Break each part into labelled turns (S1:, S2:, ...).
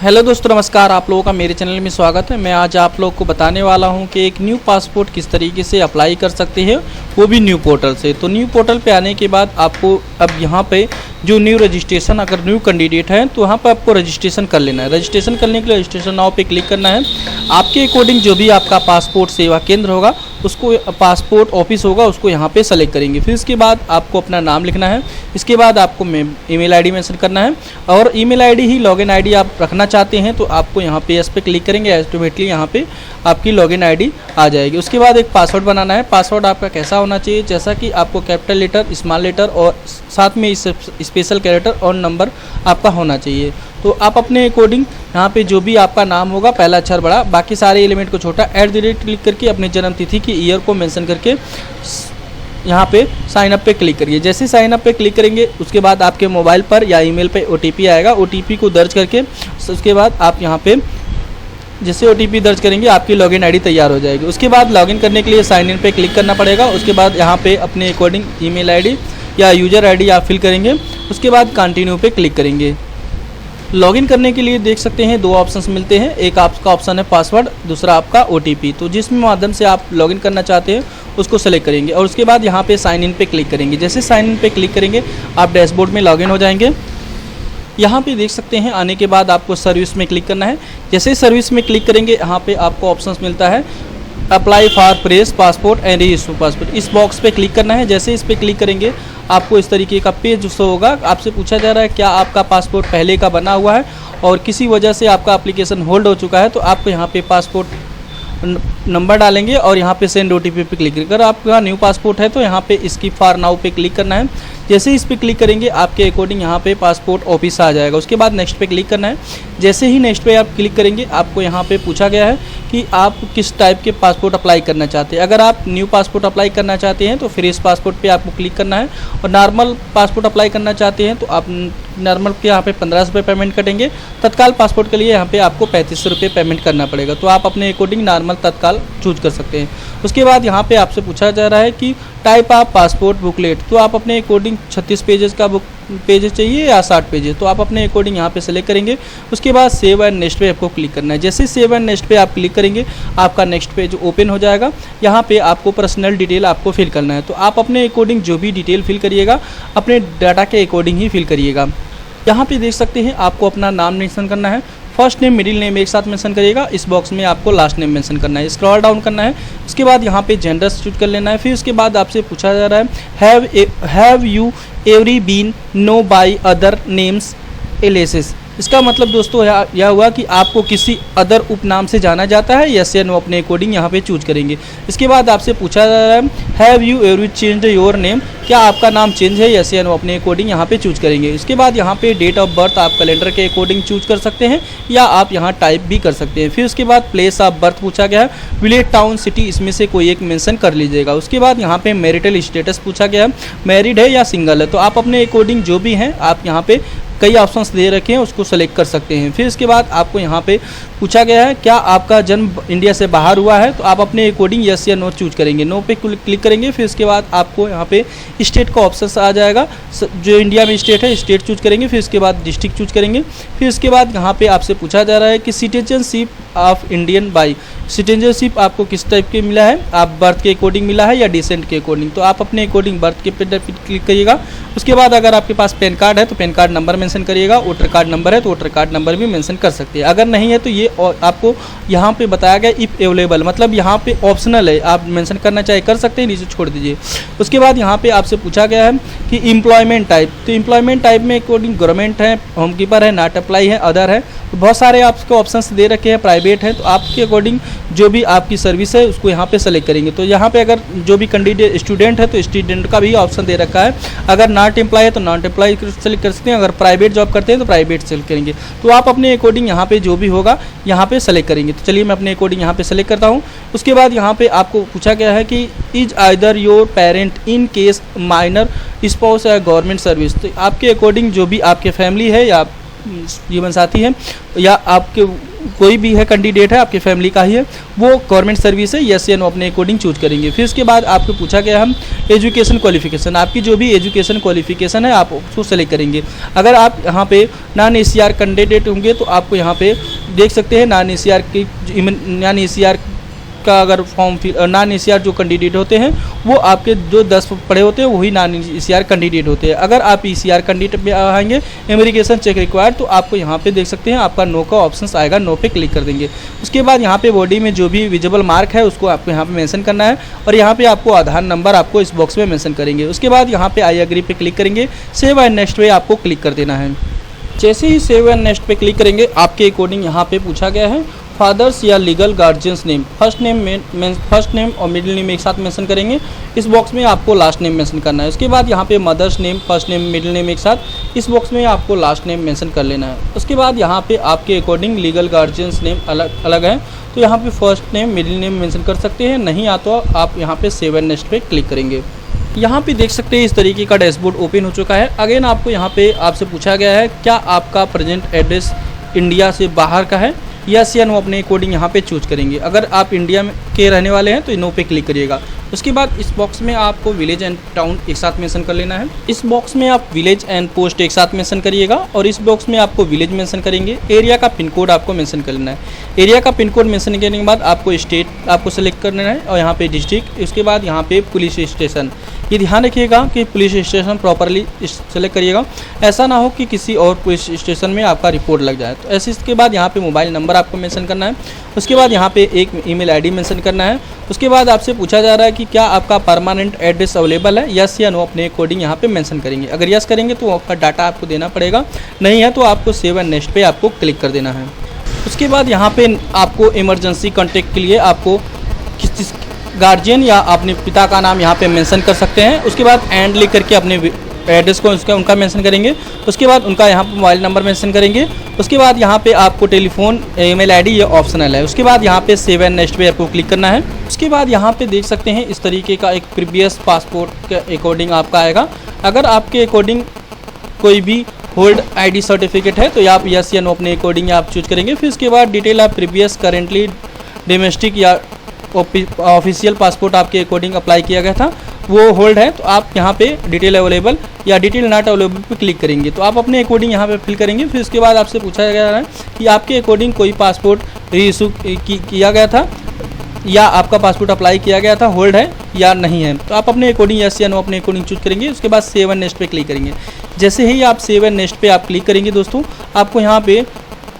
S1: Hello दोस्तों, नमस्कार। आप लोगों का मेरे चैनल में स्वागत है। मैं आज आप लोग को बताने वाला हूं कि एक न्यू पासपोर्ट किस तरीके से अप्लाई कर सकते हैं, वो भी न्यू पोर्टल से। तो न्यू पोर्टल पे आने के बाद आपको अब यहां पे जो न्यू रजिस्ट्रेशन, अगर न्यू कैंडिडेट है तो वहाँ पर आपको रजिस्ट्रेशन कर लेना है। रजिस्ट्रेशन करने के लिए रजिस्ट्रेशन नाउ पे क्लिक करना है। आपके अकॉर्डिंग जो भी आपका पासपोर्ट सेवा केंद्र होगा, उसको पासपोर्ट ऑफिस होगा, उसको यहाँ पे सेलेक्ट करेंगे। फिर इसके बाद आपको अपना नाम लिखना है। इसके बाद आपको ईमेल आईडी मेंशन करना है, और ईमेल आईडी ही लॉगिन आईडी आप रखना चाहते हैं तो आपको यहाँ पे इस पे क्लिक करेंगे, ऑटोमेटिकली यहाँ पे आपकी लॉगिन आईडी आ जाएगी। उसके बाद एक पासवर्ड बनाना है। पासवर्ड आपका कैसा होना चाहिए, जैसा कि आपको कैपिटल लेटर, स्मॉल लेटर और साथ में स्पेशल कैरेक्टर और नंबर आपका होना चाहिए। तो आप अपने अकॉर्डिंग यहाँ पे जो भी आपका नाम होगा, पहला अक्षर बड़ा, बाकी सारे एलिमेंट को छोटा, @ क्लिक करके अपने जन्म तिथि की ईयर को मेंशन करके यहाँ पे साइन अप पे क्लिक करिए। जैसे साइन अप पे क्लिक करेंगे उसके बाद आपके मोबाइल पर या ईमेल पे OTP आएगा। OTP को दर्ज करके उसके बाद आप यहाँ पे जैसे OTP दर्ज करेंगे आपकी लॉगिन आईडी तैयार हो जाएगी। उसके बाद लॉगिन करने के लिए साइन इन पे क्लिक करना पड़ेगा। उसके बाद यहाँ पे अपने अकॉर्डिंग ईमेल आईडी या यूजर आईडी आप फिल करेंगे। उसके बाद कंटिन्यू पे क्लिक करेंगे। लॉगिन करने के लिए देख सकते हैं दो ऑप्शंस मिलते हैं। एक आपका ऑप्शन है पासवर्ड, दूसरा आपका OTP। तो जिस माध्यम से आप लॉगिन करना चाहते हैं उसको सेलेक्ट करेंगे, और उसके बाद यहाँ पे साइन इन पे क्लिक करेंगे। जैसे साइन इन पे क्लिक करेंगे आप डैशबोर्ड में लॉगिन हो जाएंगे। यहाँ पे देख सकते हैं आने के बाद आपको सर्विस में क्लिक करना है। जैसे सर्विस में क्लिक करेंगे यहाँ पे आपको ऑप्शंस मिलता है apply for press passport and reissue passport. इस बॉक्स पे क्लिक करना है। जैसे इस पे क्लिक करेंगे आपको इस तरीके का पेज शो होगा। आपसे पूछा जा रहा है क्या आपका पासपोर्ट पहले का बना हुआ है और किसी वजह से आपका एप्लीकेशन होल्ड हो चुका है, तो आपको यहाँ पे पासपोर्ट नंबर डालेंगे और यहाँ पे सेंड OTP पे क्लिक करेंगे। अगर आपका न्यू पासपोर्ट है तो यहाँ पे स्किप फॉर नाउ पे क्लिक करना है। जैसे इस पे क्लिक करेंगे आपके अकॉर्डिंग यहाँ पे पासपोर्ट ऑफिस आ जाएगा। उसके बाद नेक्स्ट पे क्लिक करना है। जैसे ही नेक्स्ट पे आप क्लिक करेंगे आपको यहाँ पे पूछा गया है कि आप किस टाइप के पासपोर्ट अप्लाई करना चाहते हैं। अगर आप न्यू पासपोर्ट अप्लाई करना चाहते हैं तो फ्रेश पासपोर्ट पे आपको क्लिक करना है, और नॉर्मल पासपोर्ट अप्लाई करना चाहते हैं तो आप नॉर्मल के यहाँ पे 1500 रुपये पेमेंट कटेंगे। तत्काल पासपोर्ट के लिए यहाँ पे आपको 3500 रुपये पेमेंट करना पड़ेगा। तो आप अपने अकॉर्डिंग नॉर्मल तत्काल चूज कर सकते हैं। उसके बाद यहाँ पे आपसे पूछा जा रहा है कि टाइप ऑफ पासपोर्ट बुकलेट, तो आप अपने अकॉर्डिंग 36 पेजेस का बुक पेजेस चाहिए या 60 पेजेस, तो आप अपने अकॉर्डिंग यहाँ पे सेलेक्ट करेंगे। उसके बाद सेव एंड नेक्स्ट पे आपको क्लिक करना है। जैसे सेव एंड नेक्स्ट पे आप क्लिक करेंगे आपका नेक्स्ट पेज ओपन हो जाएगा। यहाँ पे आपको पर्सनल डिटेल आपको फिल करना है। तो आप अपने अकॉर्डिंग जो भी डिटेल फिल करिएगा अपने डाटा के अकॉर्डिंग ही फिल करिएगा। यहाँ पे देख सकते हैं आपको अपना नाम मेंशन करना है। फर्स्ट नेम मिडिल नेम एक साथ मेंशन करिएगा। इस बॉक्स में आपको लास्ट नेम मेंशन करना है। स्क्रॉल डाउन करना है। उसके बाद यहाँ पे जेंडर चूज कर लेना है। फिर उसके बाद आपसे पूछा जा रहा है have you every been known by other names aliases. इसका मतलब दोस्तों यह हुआ कि आपको किसी अदर उपनाम से जाना जाता है, यस या नो अपने अकॉर्डिंग यहाँ पे चूज करेंगे। इसके बाद आपसे पूछा जा रहा है have you every change your name, क्या आपका नाम चेंज है, यस या नो अपने अकॉर्डिंग यहाँ पे चूज करेंगे। इसके बाद यहाँ पे डेट ऑफ बर्थ आप कैलेंडर के अकॉर्डिंग चूज कर सकते हैं या आप यहाँ टाइप भी कर सकते हैं। फिर उसके बाद प्लेस ऑफ बर्थ पूछा गया है, विलेज, टाउन, सिटी, इसमें से कोई एक मेंशन कर लीजिएगा। उसके बाद यहाँ पे मैरिटल स्टेटस पूछा गया है, मैरिड है या सिंगल है, तो आप अपने अकॉर्डिंग जो भी हैं आप यहाँ पे कई ऑप्शंस दे रखे हैं उसको सेलेक्ट कर सकते हैं। फिर इसके बाद आपको यहाँ पे पूछा गया है क्या आपका जन्म इंडिया से बाहर हुआ है, तो आप अपने अकॉर्डिंग यस या नो चूज करेंगे। नो पे क्लिक करेंगे। फिर इसके बाद आपको यहाँ पे स्टेट का ऑप्शन आ जाएगा, जो इंडिया में स्टेट है स्टेट चूज करेंगे। फिर इसके बाद डिस्ट्रिक्ट चूज करेंगे। फिर इसके बाद यहाँ पे आपसे पूछा जा रहा है कि citizenship of Indian by, citizenship आपको किस टाइप के मिला है, आप बर्थ के अकॉर्डिंग मिला है या डिसेंट के अकॉर्डिंग, तो आप अपने अकॉर्डिंग बर्थ के पे क्लिक करिएगा। उसके बाद अगर आपके पास पैन कार्ड है तो पैन कार्ड नंबर मेंशन करिएगा। वोटर कार्ड नंबर है तो वोटर कार्ड नंबर भी मेंशन कर सकते हैं। अगर नहीं है तो ये आपको यहाँ पे बताया गया इफ अवेलेबल, मतलब यहाँ पे ऑप्शनल है, आप मेंशन करना चाहे कर सकते हैं, नीचे छोड़ दीजिए। उसके बाद यहाँ पे आपसे पूछा गया है कि एम्प्लॉयमेंट टाइप, तो एम्प्लॉयमेंट टाइप में अकॉर्डिंग गवर्नमेंट है, होम कीपर है, नॉट अप्लाई है, अदर है, तो बहुत सारे आपको ऑप्शंस दे रखे हैं। प्राइवेट है तो आपके अकॉर्डिंग जो भी आपकी सर्विस है उसको यहाँ पे सेलेक्ट करेंगे। तो यहाँ पे अगर जो भी कैंडिडेट स्टूडेंट है तो स्टूडेंट का भी ऑप्शन दे रखा है। अगर नॉट एम्प्लॉय है तो नॉट एम्प्लॉय सेलेक्ट कर सकते हैं। अगर प्राइवेट जॉब करते हैं तो प्राइवेट सेलेक्ट करेंगे। तो आप अपने अकॉर्डिंग यहाँ पे जो भी होगा यहाँ पे सेलेक्ट करेंगे। तो चलिए मैं अपने अकॉर्डिंग यहाँ पे सेलेक्ट करता हूँ। उसके बाद यहाँ पे आपको पूछा गया है कि is either your parent in case minor spouse या गवर्नमेंट सर्विस, तो आपके अकॉर्डिंग जो भी आपके फैमिली है या जीवन साथी है या आपके कोई भी है कैंडिडेट है आपके फैमिली का ही है, वो गवर्नमेंट सर्विस है, यस या नो अपने अकॉर्डिंग चूज करेंगे। फिर उसके बाद आपको पूछा गया हम एजुकेशन क्वालिफिकेशन, आपकी जो भी एजुकेशन क्वालिफिकेशन है आप उसको सेलेक्ट करेंगे। अगर आप यहाँ पे नॉन ACR कैंडिडेट होंगे तो आपको यहाँ पे देख सकते हैं नॉन ACR का अगर फॉर्म फिल, नॉन ACR जो कैंडिडेट होते हैं वो आपके जो 10 पढ़े होते हैं वही नॉन ACR कैंडिडेट होते हैं। अगर आप ECR कैंडिडेट में आएंगे इमिग्रेशन चेक रिक्वायर्ड, तो आपको यहाँ पे देख सकते हैं आपका नो का ऑप्शन आएगा, नो पे क्लिक कर देंगे। उसके बाद यहाँ पे बॉडी में जो भी विजिबल मार्क है उसको आपको यहाँ पे मेंशन करना है और यहाँ पे आपको आधार नंबर आपको इस बॉक्स में मेंशन करेंगे। उसके बाद यहाँ पे आई एग्री पे क्लिक करेंगे, सेव एंड नेक्स्ट पे आपको क्लिक कर देना है। जैसे ही सेव एंड नेक्स्ट पे क्लिक करेंगे आपके अकॉर्डिंग यहाँ पे पूछा गया है फादर्स या legal guardians name, first name और मिडिल नेम एक साथ मेंशन करेंगे। इस बॉक्स में आपको लास्ट नेम मेंशन करना है। उसके बाद यहाँ पे mother's name, first name, middle name एक साथ, इस बॉक्स में आपको लास्ट नेम मेंशन कर लेना है। उसके बाद यहाँ पे आपके अकॉर्डिंग लीगल गार्जियंस नेम अलग है तो यहाँ पे first name middle name mention कर सकते हैं, नहीं आता तो आप यहाँ पे सेव एंड नेक्स्ट पे क्लिक करेंगे। यहाँ पे देख सकते हैं इस तरीके का डैशबोर्ड ओपन हो चुका है। अगेन आपको यहाँ पे आपसे पूछा गया है क्या आपका प्रेजेंट एड्रेस इंडिया से बाहर का है, यस या नो अपने अकॉर्डिंग यहाँ पे चूज करेंगे। अगर आप इंडिया के रहने वाले हैं तो नो पे क्लिक करिएगा। उसके बाद इस बॉक्स में आपको विलेज एंड टाउन एक साथ मेंशन कर लेना है। इस बॉक्स में आप विलेज एंड पोस्ट एक साथ मेंशन करिएगा और इस बॉक्स में आपको विलेज मेंशन करेंगे। एरिया का पिन कोड आपको मेंशन कर लेना है। एरिया का पिन कोड मेंशन करने के बाद आपको स्टेट आपको सेलेक्ट करना है और यहाँ पे डिस्ट्रिक्ट, उसके बाद यहाँ पे पुलिस स्टेशन। ये ध्यान रखिएगा कि पुलिस स्टेशन प्रॉपरली सेलेक्ट करिएगा, ऐसा ना हो कि किसी और पुलिस स्टेशन में आपका रिपोर्ट लग जाए। तो ऐसे इसके बाद यहाँ पे मोबाइल नंबर आपको मेंशन करना है। उसके बाद यहाँ पे एक ईमेल आईडी मेंशन करना है। उसके बाद आपसे पूछा जा रहा है कि क्या आपका परमानेंट एड्रेस अवेलेबल है, यस या नो अपने अकॉर्डिंग यहाँ पे मेंशन करेंगे। अगर यस करेंगे तो आपका डाटा आपको देना पड़ेगा, नहीं है तो आपको सेव एंड नेक्स्ट पे आपको क्लिक कर देना है। उसके बाद यहाँ पे आपको इमरजेंसी कॉन्टैक्ट के लिए आपको किस गार्जियन या अपने पिता का नाम यहाँ पे मेंशन कर सकते हैं। उसके बाद एंड लिख करके अपने एड्रेस को उनका मेंशन करेंगे। उसके बाद उनका यहाँ पे मोबाइल नंबर मेंशन करेंगे। उसके बाद यहाँ पे आपको टेलीफोन ईमेल आईडी ये ऑप्शनल है। उसके बाद यहाँ पे सेव एंड नेक्स्ट पे आपको क्लिक करना है। उसके बाद यहाँ पे देख सकते हैं इस तरीके का एक प्रीवियस पासपोर्ट के अकॉर्डिंग आपका आएगा। अगर आपके अकॉर्डिंग कोई भी होल्ड आईडी सर्टिफिकेट है तो आप यस या नो अपने अकॉर्डिंग आप चूज करेंगे। फिर उसके बाद डिटेल आप प्रीवियस करेंटली डोमेस्टिक या ऑफिशियल पासपोर्ट आपके अकॉर्डिंग अप्लाई किया गया था वो होल्ड है तो आप यहाँ पे डिटेल अवेलेबल या डिटेल नॉट अवेलेबल पे क्लिक करेंगे तो आप अपने अकॉर्डिंग यहाँ पे फिल करेंगे। फिर उसके बाद आपसे पूछा गया है कि आपके अकॉर्डिंग कोई पासपोर्ट रीइशू किया गया था या आपका पासपोर्ट अप्लाई किया गया था होल्ड है या नहीं है, तो आप अपने अकॉर्डिंग यस या नो अपने अकॉर्डिंग चूज करेंगे। उसके बाद सेव एंड नेक्स्ट पे क्लिक करेंगे। जैसे ही आप सेव एंड नेक्स्ट पे आप क्लिक करेंगे दोस्तों आपको यहाँ पे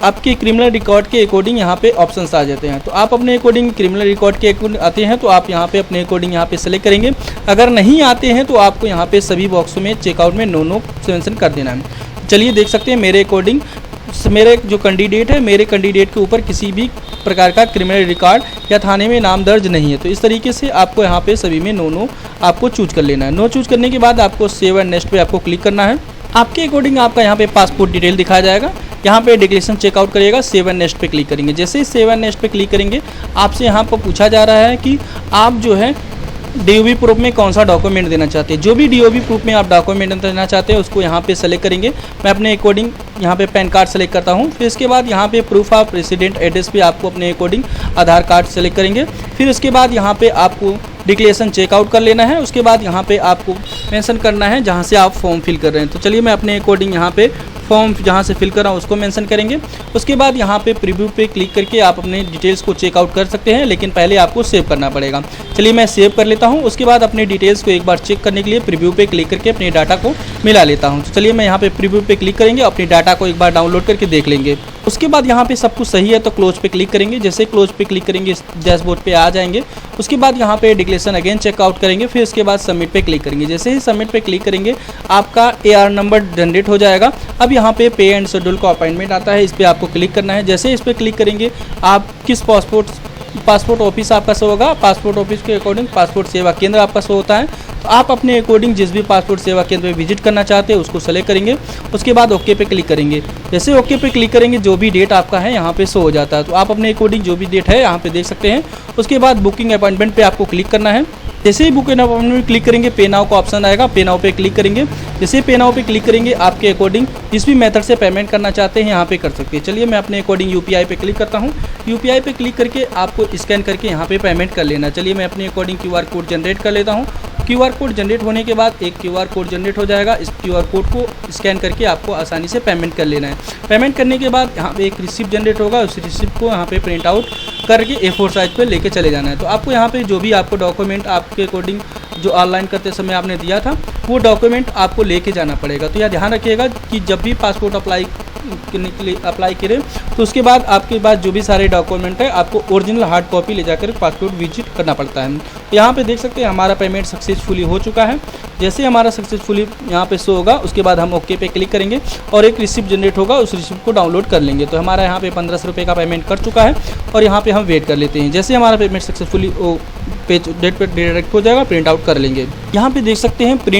S1: आपके क्रिमिनल रिकॉर्ड के अकॉर्डिंग यहाँ पे ऑप्शंस आ जाते हैं। तो आप अपने अकॉर्डिंग क्रिमिनल रिकॉर्ड के अकॉर्डिंग आते हैं तो आप यहाँ पे अपने अकॉर्डिंग यहाँ पे सेलेक्ट करेंगे। अगर नहीं आते हैं तो आपको यहाँ पे सभी बॉक्सों में चेकआउट में नो मेंशन कर देना है। चलिए देख सकते हैं मेरे अकॉर्डिंग मेरे जो कैंडिडेट है मेरे कैंडिडेट के ऊपर किसी भी प्रकार का क्रिमिनल रिकॉर्ड या थाने में नाम दर्ज नहीं है। तो इस तरीके से आपको यहाँ पे सभी में नो आपको चूज कर लेना है। नो चूज करने के बाद आपको सेव एंड नेक्स्ट पे आपको क्लिक करना है। आपके अकॉर्डिंग आपका यहाँ पे पासपोर्ट डिटेल दिखाया जाएगा। यहाँ पे डिक्लेरेशन चेकआउट करिएगा, सेव एंड नेक्स्ट पे क्लिक करेंगे। जैसे ही सेव एंड नेक्स्ट पे क्लिक करेंगे आपसे यहाँ पर पूछा जा रहा है कि आप जो है DOB प्रूफ में कौन सा डॉक्यूमेंट देना चाहते हैं। जो भी DOB प्रूफ में आप डॉक्यूमेंट देना चाहते हैं उसको यहाँ पे सेलेक्ट करेंगे। मैं अपने अकॉर्डिंग यहाँ पे पैन कार्ड सेलेक्ट करता हूँ। फिर इसके बाद यहाँ पे प्रूफ ऑफ रेसिडेंट एड्रेस पे आपको अपने अकॉर्डिंग आधार कार्ड सेलेक्ट करेंगे। फिर उसके बाद यहाँ पे आपको डिक्लेरेशन चेकआउट कर लेना है। उसके बाद यहाँ पे आपको मेंशन करना है जहाँ से आप फॉर्म फिल कर रहे हैं। तो चलिए मैं अपने अकॉर्डिंग यहाँ पे फॉर्म जहाँ से फिल कर रहा हूँ उसको मेंशन करेंगे। उसके बाद यहाँ पे प्रीव्यू पे क्लिक करके आप अपने डिटेल्स को चेकआउट कर सकते हैं, लेकिन पहले आपको सेव करना पड़ेगा। चलिए मैं सेव कर लेता हूँ। उसके बाद अपने डिटेल्स को एक बार चेक करने के लिए प्रीव्यू पे क्लिक करके अपने डाटा को मिला लेता हूँ। तो चलिए मैं यहाँ पे प्रीव्यू पे क्लिक करेंगे, अपने डाटा को एक बार डाउनलोड करके देख लेंगे। उसके बाद यहाँ पे सब कुछ सही है तो क्लोज पे क्लिक करेंगे। जैसे क्लोज पे क्लिक करेंगे डैशबोर्ड पे आ जाएंगे। उसके बाद यहाँ पे डिक्लेरेशन अगेन चेकआउट करेंगे। फिर उसके बाद सबमिट पे क्लिक करेंगे। जैसे ही सबमिट पे क्लिक करेंगे आपका AR नंबर जनरेट हो जाएगा। अब यहाँ पे पे एंड शेड्यूल का अपॉइंटमेंट आता है, इस पर आपको क्लिक करना है। जैसे इस पर क्लिक करेंगे आप किस पासपोर्ट ऑफिस आपका शो होगा, पासपोर्ट ऑफिस के अकॉर्डिंग पासपोर्ट सेवा केंद्र आपका शो होता है। तो आप अपने अकॉर्डिंग जिस भी पासपोर्ट सेवा केंद्र में विजिट करना चाहते हैं उसको सेलेक्ट करेंगे। उसके बाद ओके पे क्लिक करेंगे। जैसे ओके पे क्लिक करेंगे जो भी डेट आपका है यहाँ पे शो हो जाता है। तो आप अपने अकॉर्डिंग जो भी डेट है यहाँ पे देख सकते हैं। उसके बाद बुकिंग अपॉइंटमेंट पे आपको क्लिक करना है। जैसे ही बुक एंड अपॉइंटमेंट में क्लिक करेंगे पे नाउ का ऑप्शन आएगा, पे नाउ पे क्लिक करेंगे। जैसे पे नाउ पे क्लिक करेंगे आपके अकॉर्डिंग जिस भी मेथड से पेमेंट करना चाहते हैं यहाँ पे कर सकते हैं। चलिए मैं अपने अकॉर्डिंग यूपीआई पे क्लिक करता हूँ। यूपीआई पे क्लिक करके आपको स्कैन करके यहाँ पे पेमेंट कर लेना। चलिए मैं अपने अकॉर्डिंग क्यूआर कोड जनरेट कर लेता हूँ। क्यूआर कोड जनरेट होने के बाद एक क्यूआर कोड जनरेट हो जाएगा। इस क्यूआर कोड को स्कैन करके आपको आसानी से पेमेंट कर लेना है। पेमेंट करने के बाद यहाँ पे एक रिसिप्ट जनरेट होगा, उस रिसिप्ट को यहाँ पे प्रिंट आउट करके A4 साइज पे लेके चले जाना है। तो आपको यहाँ पे जो भी आपको डॉक्यूमेंट आपके अकॉर्डिंग जो ऑनलाइन करते समय आपने दिया था वो डॉक्यूमेंट आपको लेके जाना पड़ेगा। तो यह ध्यान रखिएगा कि जब भी पासपोर्ट अप्लाई करें तो उसके बाद आपके पास जो भी सारे डॉक्यूमेंट है आपको ओरिजिनल हार्ड कॉपी ले जाकर पासपोर्ट विजिट करना पड़ता है। यहाँ पे देख सकते हैं हमारा पेमेंट सक्सेसफुली हो चुका है। जैसे हमारा सक्सेसफुली यहाँ पे शो होगा उसके बाद हम ओके पे क्लिक करेंगे और एक रिसिप्ट जनरेट होगा, उस रिसिप्ट को डाउनलोड कर लेंगे। तो हमारा यहाँ पे 1500 रुपये का पेमेंट कर चुका है और यहाँ पे हम वेट कर लेते हैं। जैसे हमारा पेमेंट सक्सेसफुली पेज डेट पे डायरेक्ट हो जाएगा, प्रिंट आउट कर लेंगे। यहाँ पे देख सकते हैं प्रिंट